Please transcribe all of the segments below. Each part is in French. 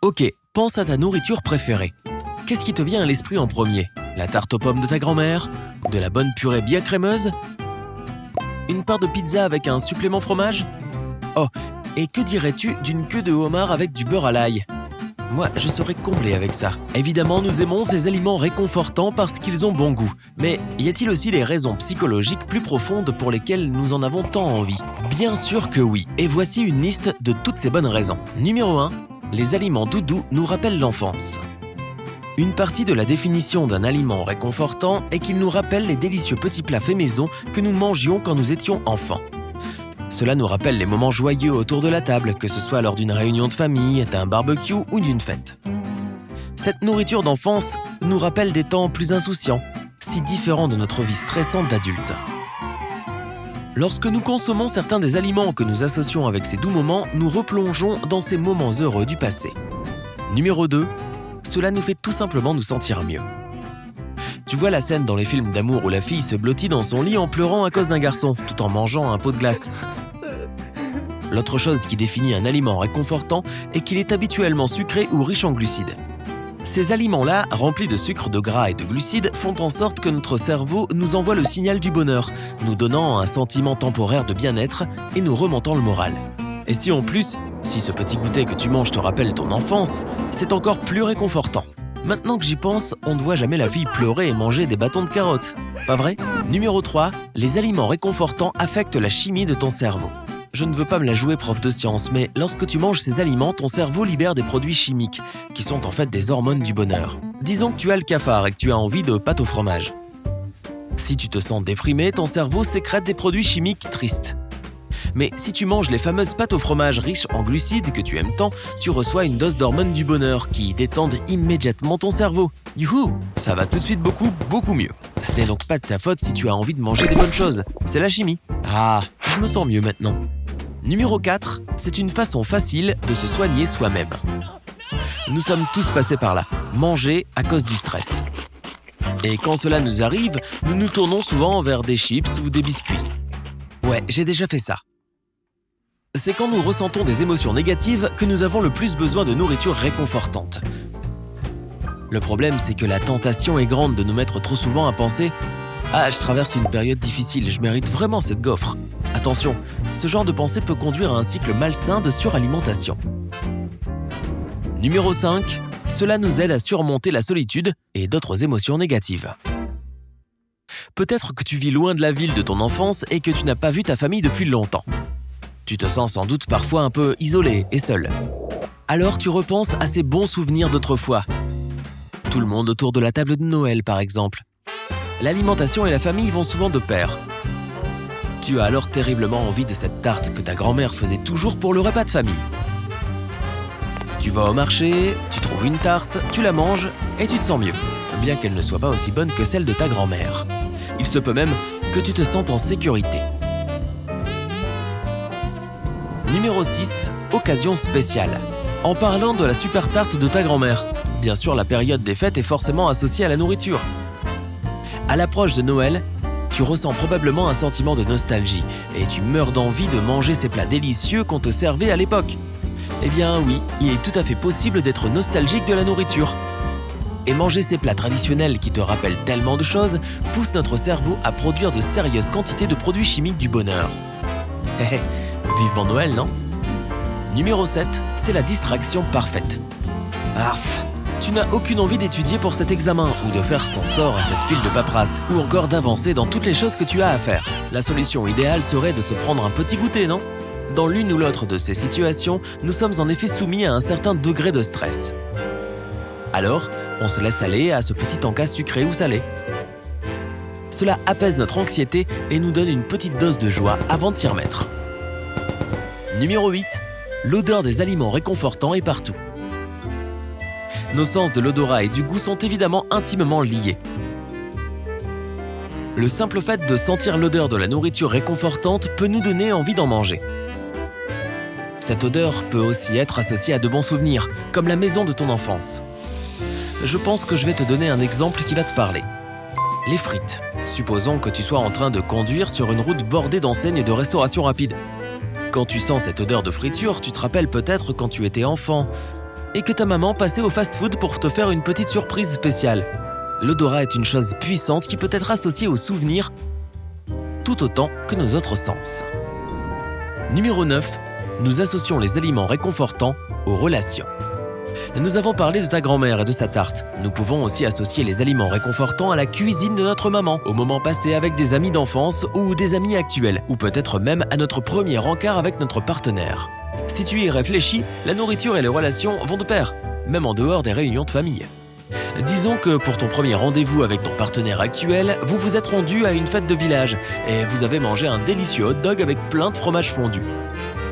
Ok, pense à ta nourriture préférée. Qu'est-ce qui te vient à l'esprit en premier? La tarte aux pommes de ta grand-mère? De la bonne purée bien crémeuse? Une part de pizza avec un supplément fromage? Oh, et que dirais-tu d'une queue de homard avec du beurre à l'ail? Moi, je serais comblé avec ça. Évidemment, nous aimons ces aliments réconfortants parce qu'ils ont bon goût. Mais y a-t-il aussi des raisons psychologiques plus profondes pour lesquelles nous en avons tant envie? Bien sûr que oui, et voici une liste de toutes ces bonnes raisons. Numéro 1. Les aliments doudous nous rappellent l'enfance. Une partie de la définition d'un aliment réconfortant est qu'il nous rappelle les délicieux petits plats faits maison que nous mangions quand nous étions enfants. Cela nous rappelle les moments joyeux autour de la table, que ce soit lors d'une réunion de famille, d'un barbecue ou d'une fête. Cette nourriture d'enfance nous rappelle des temps plus insouciants, si différents de notre vie stressante d'adulte. Lorsque nous consommons certains des aliments que nous associons avec ces doux moments, nous replongeons dans ces moments heureux du passé. Numéro 2. Cela nous fait tout simplement nous sentir mieux. Tu vois la scène dans les films d'amour où la fille se blottit dans son lit en pleurant à cause d'un garçon, tout en mangeant un pot de glace. L'autre chose qui définit un aliment réconfortant est qu'il est habituellement sucré ou riche en glucides. Ces aliments-là, remplis de sucre, de gras et de glucides, font en sorte que notre cerveau nous envoie le signal du bonheur, nous donnant un sentiment temporaire de bien-être et nous remontant le moral. Et si en plus, si ce petit goûter que tu manges te rappelle ton enfance, c'est encore plus réconfortant. Maintenant que j'y pense, on ne voit jamais la fille pleurer et manger des bâtons de carottes. Pas vrai? Numéro 3. Les aliments réconfortants affectent la chimie de ton cerveau. Je ne veux pas me la jouer prof de science, mais lorsque tu manges ces aliments, ton cerveau libère des produits chimiques, qui sont en fait des hormones du bonheur. Disons que tu as le cafard et que tu as envie de pâte au fromage. Si tu te sens déprimé, ton cerveau sécrète des produits chimiques tristes. Mais si tu manges les fameuses pâtes au fromage riches en glucides que tu aimes tant, tu reçois une dose d'hormones du bonheur qui détendent immédiatement ton cerveau. Youhou! Ça va tout de suite beaucoup mieux. Ce n'est donc pas de ta faute si tu as envie de manger des bonnes choses. C'est la chimie. Ah, je me sens mieux maintenant. Numéro 4, c'est une façon facile de se soigner soi-même. Nous sommes tous passés par là, manger à cause du stress. Et quand cela nous arrive, nous nous tournons souvent vers des chips ou des biscuits. Ouais, j'ai déjà fait ça. C'est quand nous ressentons des émotions négatives que nous avons le plus besoin de nourriture réconfortante. Le problème, c'est que la tentation est grande de nous mettre trop souvent à penser « Ah, je traverse une période difficile, je mérite vraiment cette gaufre ». Attention, ce genre de pensée peut conduire à un cycle malsain de suralimentation. Numéro 5, cela nous aide à surmonter la solitude et d'autres émotions négatives. Peut-être que tu vis loin de la ville de ton enfance et que tu n'as pas vu ta famille depuis longtemps. Tu te sens sans doute parfois un peu isolé et seul. Alors tu repenses à ces bons souvenirs d'autrefois. Tout le monde autour de la table de Noël, par exemple. L'alimentation et la famille vont souvent de pair. Tu as alors terriblement envie de cette tarte que ta grand-mère faisait toujours pour le repas de famille. Tu vas au marché, tu trouves une tarte, tu la manges et tu te sens mieux, bien qu'elle ne soit pas aussi bonne que celle de ta grand-mère. Il se peut même que tu te sentes en sécurité. Numéro 6, occasion spéciale. En parlant de la super tarte de ta grand-mère, bien sûr la période des fêtes est forcément associée à la nourriture. À l'approche de Noël, tu ressens probablement un sentiment de nostalgie et tu meurs d'envie de manger ces plats délicieux qu'on te servait à l'époque. Eh bien oui, il est tout à fait possible d'être nostalgique de la nourriture. Et manger ces plats traditionnels qui te rappellent tellement de choses pousse notre cerveau à produire de sérieuses quantités de produits chimiques du bonheur. Vivement Noël, non? Numéro 7, c'est la distraction parfaite. Arf! Tu n'as aucune envie d'étudier pour cet examen ou de faire son sort à cette pile de paperasse ou encore d'avancer dans toutes les choses que tu as à faire. La solution idéale serait de se prendre un petit goûter, non? Dans l'une ou l'autre de ces situations, nous sommes en effet soumis à un certain degré de stress. Alors, on se laisse aller à ce petit encas sucré ou salé. Cela apaise notre anxiété et nous donne une petite dose de joie avant de s'y remettre. Numéro 8, l'odeur des aliments réconfortants est partout. Nos sens de l'odorat et du goût sont évidemment intimement liés. Le simple fait de sentir l'odeur de la nourriture réconfortante peut nous donner envie d'en manger. Cette odeur peut aussi être associée à de bons souvenirs, comme la maison de ton enfance. Je pense que je vais te donner un exemple qui va te parler. Les frites. Supposons que tu sois en train de conduire sur une route bordée d'enseignes de restauration rapide. Quand tu sens cette odeur de friture, tu te rappelles peut-être quand tu étais enfant et que ta maman passait au fast-food pour te faire une petite surprise spéciale. L'odorat est une chose puissante qui peut être associée aux souvenirs tout autant que nos autres sens. Numéro 9. Nous associons les aliments réconfortants aux relations. Nous avons parlé de ta grand-mère et de sa tarte. Nous pouvons aussi associer les aliments réconfortants à la cuisine de notre maman, aux moments passés avec des amis d'enfance ou des amis actuels, ou peut-être même à notre premier encart avec notre partenaire. Si tu y réfléchis, la nourriture et les relations vont de pair, même en dehors des réunions de famille. Disons que pour ton premier rendez-vous avec ton partenaire actuel, vous vous êtes rendu à une fête de village et vous avez mangé un délicieux hot dog avec plein de fromage fondu.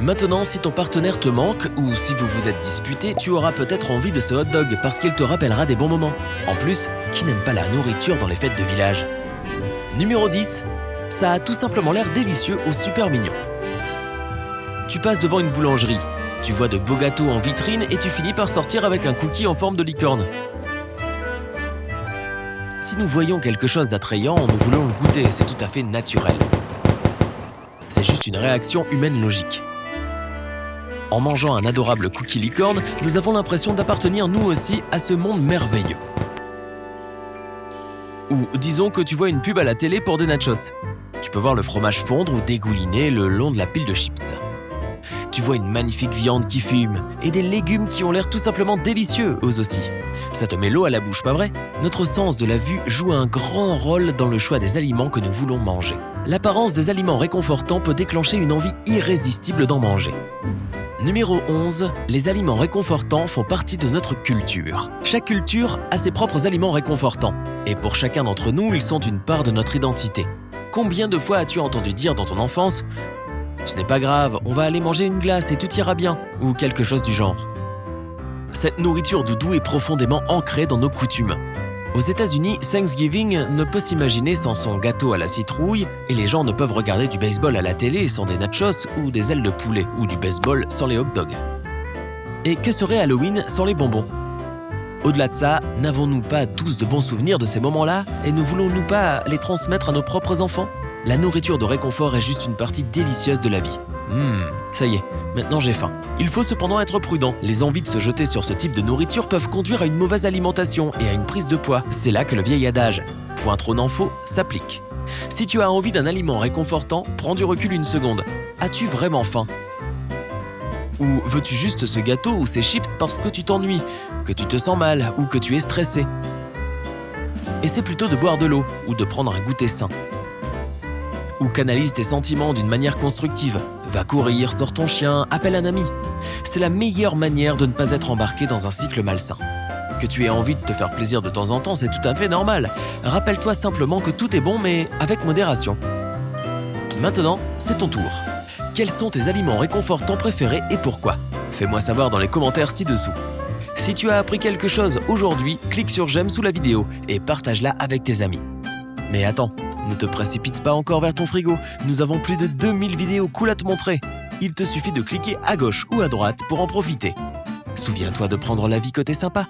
Maintenant, si ton partenaire te manque ou si vous vous êtes disputé, tu auras peut-être envie de ce hot dog parce qu'il te rappellera des bons moments. En plus, qui n'aime pas la nourriture dans les fêtes de village? Numéro 10. Ça a tout simplement l'air délicieux ou super mignon. Tu passes devant une boulangerie, tu vois de beaux gâteaux en vitrine et tu finis par sortir avec un cookie en forme de licorne. Si nous voyons quelque chose d'attrayant, nous voulons le goûter, c'est tout à fait naturel. C'est juste une réaction humaine logique. En mangeant un adorable cookie licorne, nous avons l'impression d'appartenir nous aussi à ce monde merveilleux. Ou disons que tu vois une pub à la télé pour des nachos. Tu peux voir le fromage fondre ou dégouliner le long de la pile de chips. Tu vois une magnifique viande qui fume et des légumes qui ont l'air tout simplement délicieux, eux aussi. Ça te met l'eau à la bouche, pas vrai? Notre sens de la vue joue un grand rôle dans le choix des aliments que nous voulons manger. L'apparence des aliments réconfortants peut déclencher une envie irrésistible d'en manger. Numéro 11. Les aliments réconfortants font partie de notre culture. Chaque culture a ses propres aliments réconfortants. Et pour chacun d'entre nous, ils sont une part de notre identité. Combien de fois as-tu entendu dire dans ton enfance « Ce n'est pas grave, on va aller manger une glace et tout ira bien » ou quelque chose du genre. Cette nourriture doudou est profondément ancrée dans nos coutumes. Aux États-Unis, Thanksgiving ne peut s'imaginer sans son gâteau à la citrouille et les gens ne peuvent regarder du baseball à la télé sans des nachos ou des ailes de poulet ou du baseball sans les hot dogs. Et que serait Halloween sans les bonbons? Au-delà de ça, n'avons-nous pas tous de bons souvenirs de ces moments-là et ne voulons-nous pas les transmettre à nos propres enfants? La nourriture de réconfort est juste une partie délicieuse de la vie. Ça y est, maintenant j'ai faim. Il faut cependant être prudent. Les envies de se jeter sur ce type de nourriture peuvent conduire à une mauvaise alimentation et à une prise de poids. C'est là que le vieil adage « point trop n'en faut » s'applique. Si tu as envie d'un aliment réconfortant, prends du recul une seconde. As-tu vraiment faim? Ou veux-tu juste ce gâteau ou ces chips parce que tu t'ennuies, que tu te sens mal ou que tu es stressé? Essaie plutôt de boire de l'eau ou de prendre un goûter sain. Ou canalise tes sentiments d'une manière constructive. Va courir, sors ton chien, appelle un ami. C'est la meilleure manière de ne pas être embarqué dans un cycle malsain. Que tu aies envie de te faire plaisir de temps en temps, c'est tout à fait normal. Rappelle-toi simplement que tout est bon, mais avec modération. Maintenant, c'est ton tour. Quels sont tes aliments réconfortants préférés et pourquoi? Fais-moi savoir dans les commentaires ci-dessous. Si tu as appris quelque chose aujourd'hui, clique sur j'aime sous la vidéo et partage-la avec tes amis. Mais attends, ne te précipite pas encore vers ton frigo, nous avons plus de 2000 vidéos cool à te montrer. Il te suffit de cliquer à gauche ou à droite pour en profiter. Souviens-toi de prendre la vie côté sympa.